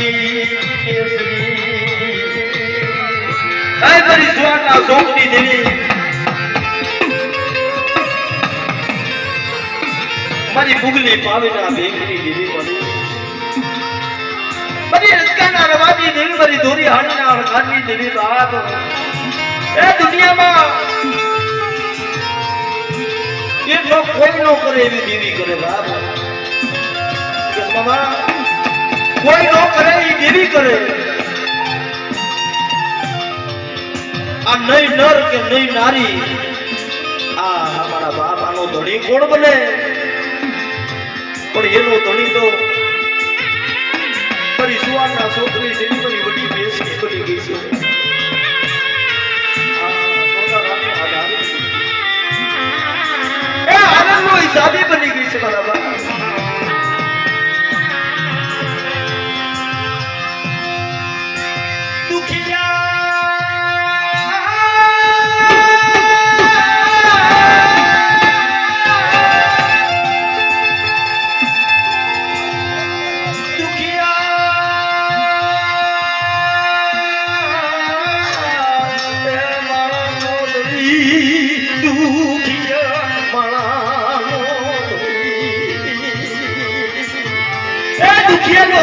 વડી કેસરી એ મારી સુવાના સોમની દેવી મારી પુગલી પાવીના બેકરી દેવી પડી મારી રસ્કાના રવાજી દેવી મારી દોરી હાડીના હરખાની દેવી બાપ એ દુનિયામાં એ લોક કોઈ નો કરે એવી દેવી કરે બાપ કે મામા કોઈ નો કરે એ દેવી કરે આ નહીં નર કે નહીં નારી આ અમારા બાપ આનો ધણી કોણ બને પણ એનો ધણી તો મારી સુવાના છોકરી જેવી મારી વડી બેસી બની ગઈ છે એ આનંદનો હિસાબી બની ગઈ છે મારા બાપ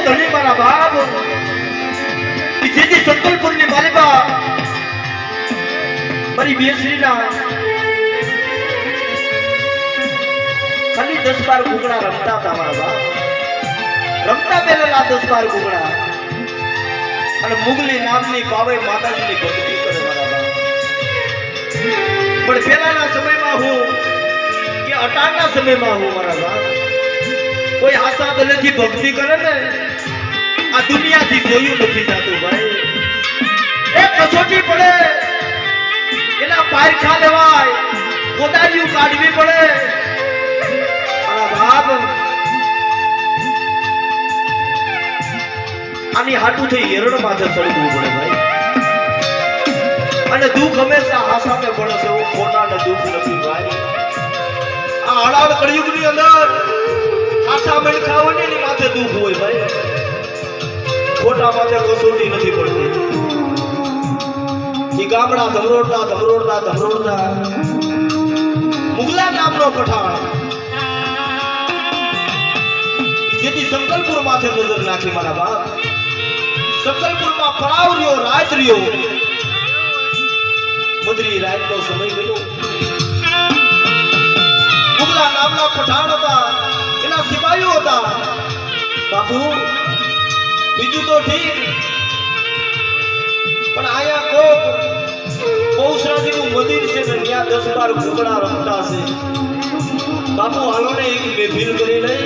ધણી મારા બાપ જેથી સંકલ્પુર ની મારી બા મારી બેસરી ના ખાલી 10-12 ઘૂગડા રમતા હતા મારા બાપ રમતા પહેલા 10-12 ઘૂગડા અને મુગલી નામની પાવે માતાજીની ભક્તિ કરે મારા બાપ પણ પહેલાના સમયમાં હું કે અટાણના સમયમાં હું મારા બાપ કોઈ આશા દલેથી ભક્તિ કરે ને આ દુનિયાથી જોયું નથી જાતું ભાઈ એ કસોટી પડે એના પારખા લેવાય કોદાળીઓ કાઢવી પડે મારા બાપ આની હાટું થઈ હેરણ માથે ચડવું પડે ભાઈ અને દુઃખ હંમેશા આશાને પડે છે એવું ખોટાને દુઃખ નથી ભાઈ આ હળાળ કળિયુગની અંદર આશા મેળ ખાવ ને એની માથે દુઃખ હોય ભાઈ ખોટા માથે કસોટી નથી પડતી એ ગામડા ધમરોડતા મુગલા નામનો પઠાણ જેથી સંકલ્પુર માથે નજર નાખી મારા બાપ સંકલ્પુરમાં પડાવ રહ્યો રાત રહ્યો મધરી રાતનો સમય ગયો મુગલા નામના પઠાણ હતા એના સિપાહીઓ હતા બાપુ બીજું તો ઠીક પણ આયા કોક બહુસરાજીનું મંદિર છે ને ત્યાં 10-12 ઘૂગડા રમતા છે બાપુ હાલો ને એક મહેફિલ કરી લઈ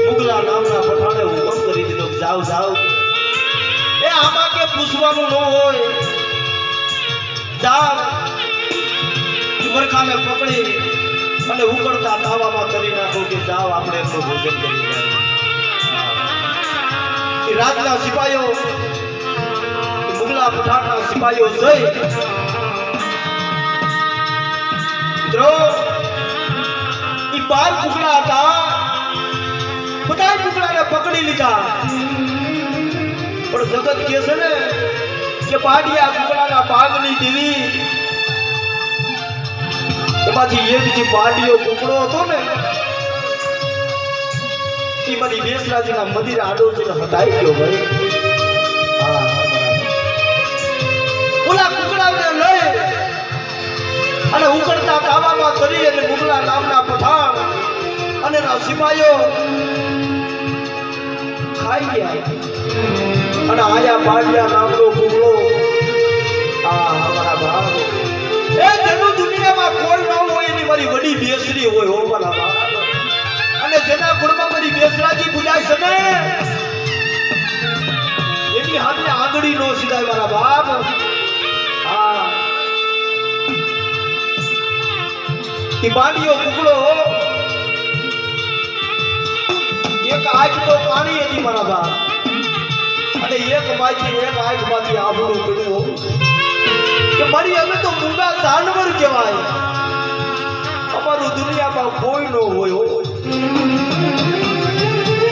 મુગલા નામના પઠાણે હુકમ કરી દીધો જાઓ જાઓ એ આમાં કે પૂછવાનું ન હોય જાઓ વરખાને પકડી અને ઉકળતા તાવામાં કરી નાખો કે જાઓ આપણે એમનું ભોજન કરી જાય રાતના સિપાહીઓ મુગલા પઠાણના સિપાહીઓ જઈ મિત્રો ઈ 12 ટુકડા હતા બધા ટુકડાને પકડી લીધા પણ જગત કહે છે ને કે પાડિયા ટુકડાના ભાગની દેવી એમાંથી એક જે પાડીઓ ટુકડો હતો ને એ મારી બેસરાજીના મંદિર આડો જઈને હટાઈ ગયો ભાઈ ઓલા ટુકડાને લઈ અને ઉકળતા તાવામાં કરી અને મુગલા નામના પઠાણ અને એના સિપાહીઓ ખાઈ ગયા અને આયા પાડિયા નામનો ટુકડો અમારા ભાવ એ જેનું દુનિયામાં કોઈ ન હોય એની મારી વડી બેસરી હોય હોવાના બાપ અને જેના ગુણમાં મારી બેસરાજી પૂજાય છે ને એની હાથે આંગળી નો સીધાય મારા બાપ હા ઈ બાડીઓ કુકડો એક આંખ તો પાણી હતી મારા બાપ અને એક આંખમાંથી આંબળું પડ્યું કે મારી અમે તો મૂંગા જાનવર કહેવાય અમારું દુનિયામાં કોઈ ન હોય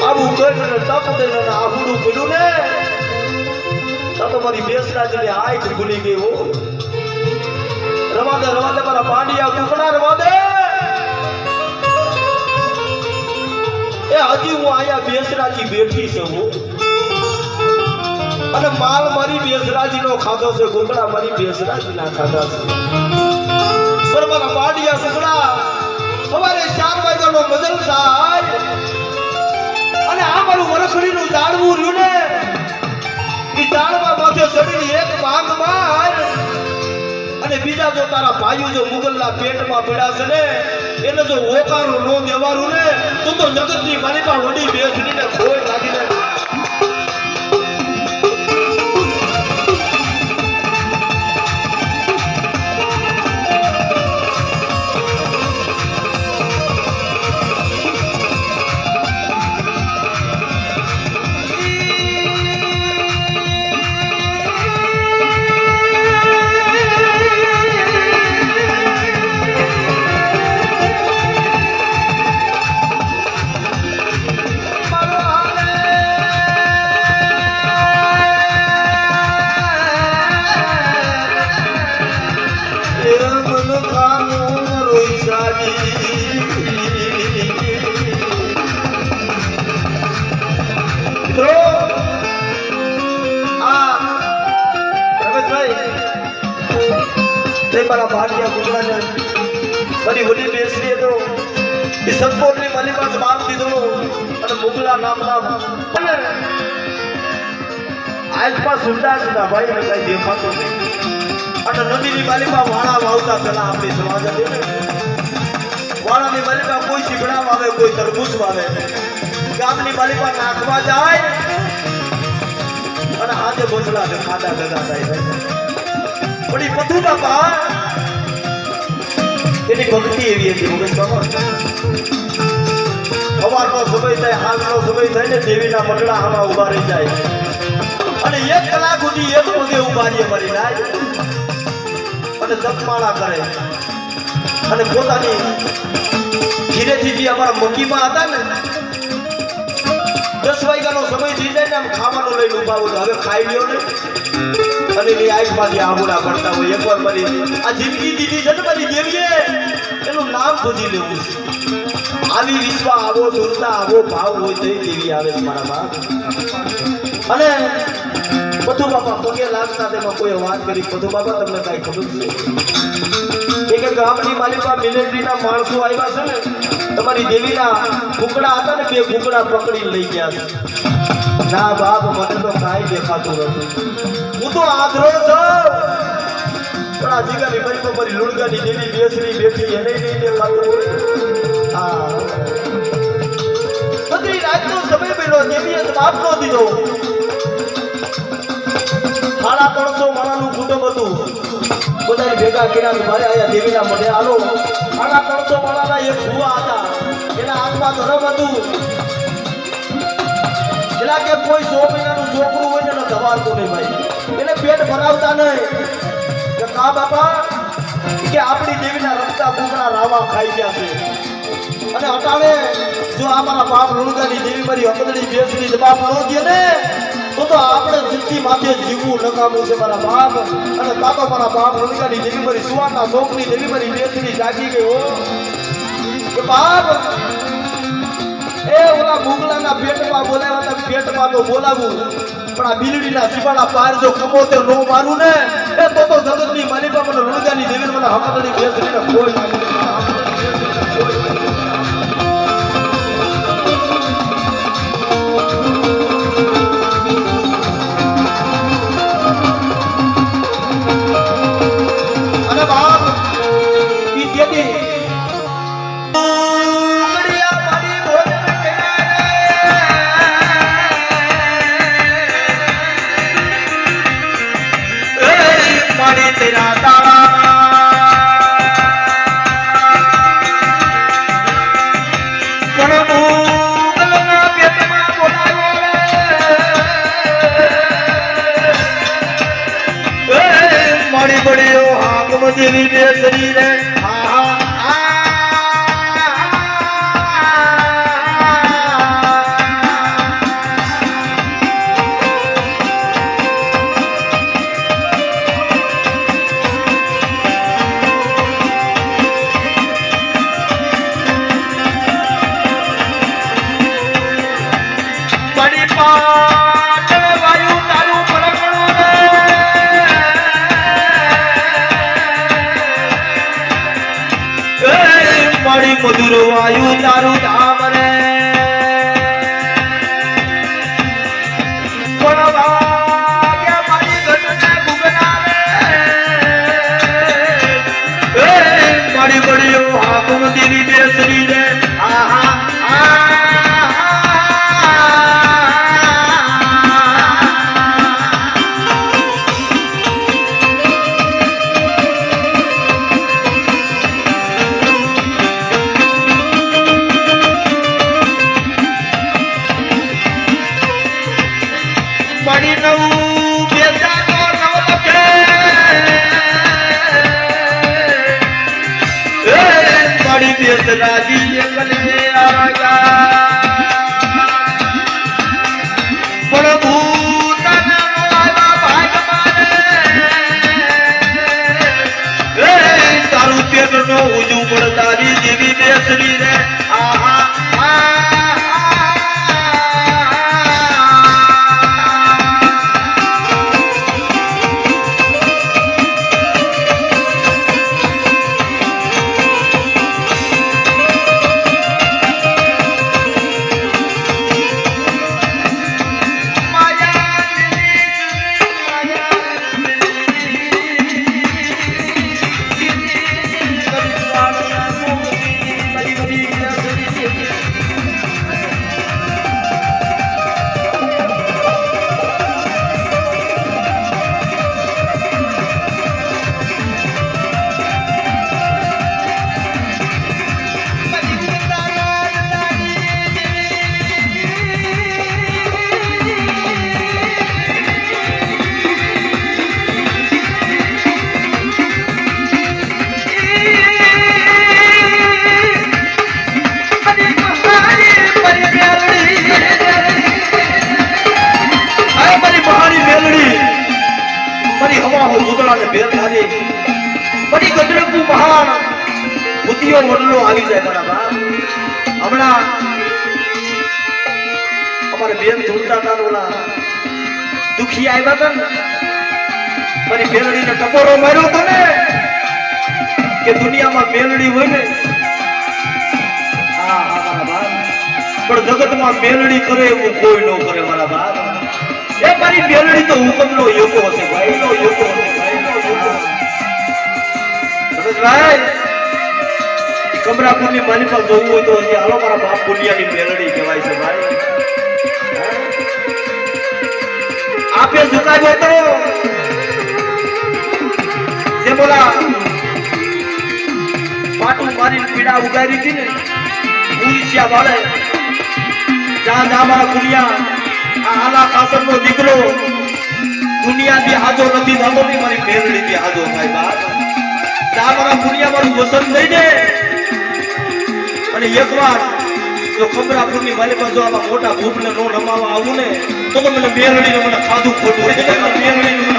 આ આવું કરીને તપ દઈને આહુડું પડ્યું ને તો મારી બેસરાજની આંખ ભૂલી ગઈ હો. રવા દે મારા પાંડિયા કુકડા રવા દે. એ હજી હું આયા બેસરાજી બેઠી છું અને માલ મારી બેસરાજી નો ખાધો છે, કુકડા મારી બેસરાજી ના ખાધા છે. પણ મારા પાંડિયા કુકડા સવારે 4 વાગ્યાનો ગઝલ થાય અને આ મારું વરખડીનું ઝાડવું રહ્યું ને એ ઝાડવા માથે ચડીને એક ભાગ માર અને બીજા જો તારા ભાઈઓ જો મુગલના પેટમાં પીડાશે ને એને જો ઓકારો નો દેવાનું ને તું તો જગતની મારી પાસે વડી બેસડીને ખોઈ લાગીને મારા ભાટિયા કુકડાને મારી વડી બેસરી તો એ સંપૂર્ણની માલિકા બાપ દીધો અને મુગલા નામના આજમાં સુંદર હતા ભાઈ ને કઈ દેખાતો નહીં. અને નદીની માલિકા વાળા વાવતા પેલા આપણી સમાજ હતી ને વાળાની માલિકા કોઈ શીગડા વાવે કોઈ તરબૂચ વાવે. ગામની માલિકા નાખવા જાય અને હાથે બોસલા છે ખાડા ગદા થાય. પણ એ પથુ બાપા એની ભક્તિ એવી હતી મુકેશ બાપા. સવારનો સમય થાય હાલનો સમય થાય ને દેવીના મંડળા આમાં ઉભા રહી જાય અને 1 કલાક સુધી એક પગે ઉભા રહી મરી જાય અને જપમાળા કરે અને પોતાની ધીરેથી જે અમારા મકીમાં હતા ને 10 વાગ્યાનો સમય થઈ જાય ને આમ ખાવાનું લઈને ઉભા હોય હવે ખાઈ લ્યો ને અને એની આંખમાંથી આહુડા પડતા હોય. એકવાર મારી આ જિંદગી દીધી છે ને મારી દેવીએ એનું નામ પૂછી લેવું છે. આવી વિશ્વ આવો સુરતા આવો ભાવ હોય તો દેવી આવે છે મારા બાપ. અને પથુ બાપા પગે લાગતા તેમાં કોઈ વાત કરી પથુ બાપા તમને કઈ ખબર છે કે ગામની માલિકા મિલિટરીના માણસો આવ્યા છે ને તમારી દેવીના કુકડા હતા ને 2 કુકડા પકડી લઈ ગયા છે. ના બાપ મને તો કાંઈ દેખાતું નથી. હું તો આધરો છું પણ આ જીગાની મારી મારી લુણગાની દેવી બેસરી બેઠી એને નહીં દેખાતું હોય. હા બધી રાતનો સમય પેલો દેવીએ બાપ નો દીધો. 350 માણાનું કુટુંબ હતું. બધાને ભેગા કર્યા મારે આયા દેવીના મઢે આલો. 350 માણાના એક ભુવા હતા એના હાથમાં ધરમ હતું. જેલા કે કોઈ 100 મહિનાનું છોકરું હોય ને ધવારતું નહીં ભાઈ એને પેટ ભરાવતા નહીં કે કા બાપા કે આપણી દેવીના રમતા કુકડા રાવા ખાઈ ગયા છે. અને અટાણે જો અમારા બાપ લુણગાની દેવી મારી હકદડી બેસરી જવાબ ન દે ને તો આપણે જિંદગી માથે જીવવું નકામું છે મારા બાપ. અને કાતો મારા બાપ લુણગાની દેવી મારી સુવાના શોકની દેવી મારી બેસરી જાગી ગઈ હો કે બાપ એ ઓલા મુગલાના પેટમાં બોલાવ્યા હતા પેટમાં તો બોલાવું પણ આ બિલડીના સીમાડા પાર જો કમોતે નો મારું ને એ તો જગતની માલિકા મને લુણગાની દેવી મને હકદડી બેસરીને કોઈ तेरा तारा મારી બડીઓ હાક મજેરી બે શરીરે રાજી એકલે આયા પ્રભુ તને મારા ભાગ મારે તારું પેટનો ઉજુ પણ તારી જેવી બેસરી રે આહા બધી ગદરકુ મહાન બુદ્ધિઓ વડલો આવી જાય મારા બાપ હમણાં અમારે બેન ધૂળતા હતા ઓલા દુખી આવ્યા હતા ને મારી મેલડીને ટકોરો માર્યો હતો ને કે દુનિયામાં મેલડી હોય ને હા મારા બાપ પણ જગતમાં મેલડી કરે એવું કોઈ ન કરે મારા બાપ એ મારી મેલડી તો હુકમનો યોગો હશે ભાઈ નો યોગો હશે ભાઈ નો યોગો ભાઈ કમરાપુરની માની પાસે જોવું હોય તો હજી હાલો મારા બાપ પુલિયાની મેલડી કહેવાય છે ભાઈ આપે ઝુકાવ્યો તો જે બોલા પાટું મારી પીડા ઉગારી હતી ને ઉલસિયા વાળે જ્યાં મારા પુલિયા આ આલા કાસરનો દીકરો દુનિયાથી હાજો નથી થતો ને મારી મેલડીથી હાજો થાય બાપ તારા પુનિયા મારું વસન લઈ દે અને એકવાર જો કમરાપુરની માલિકા જો આવા મોટા ભૂપને નો રમાવા આવું ને તો મને મેલડીને મને ખાધું ખોટું હોય મેલડીને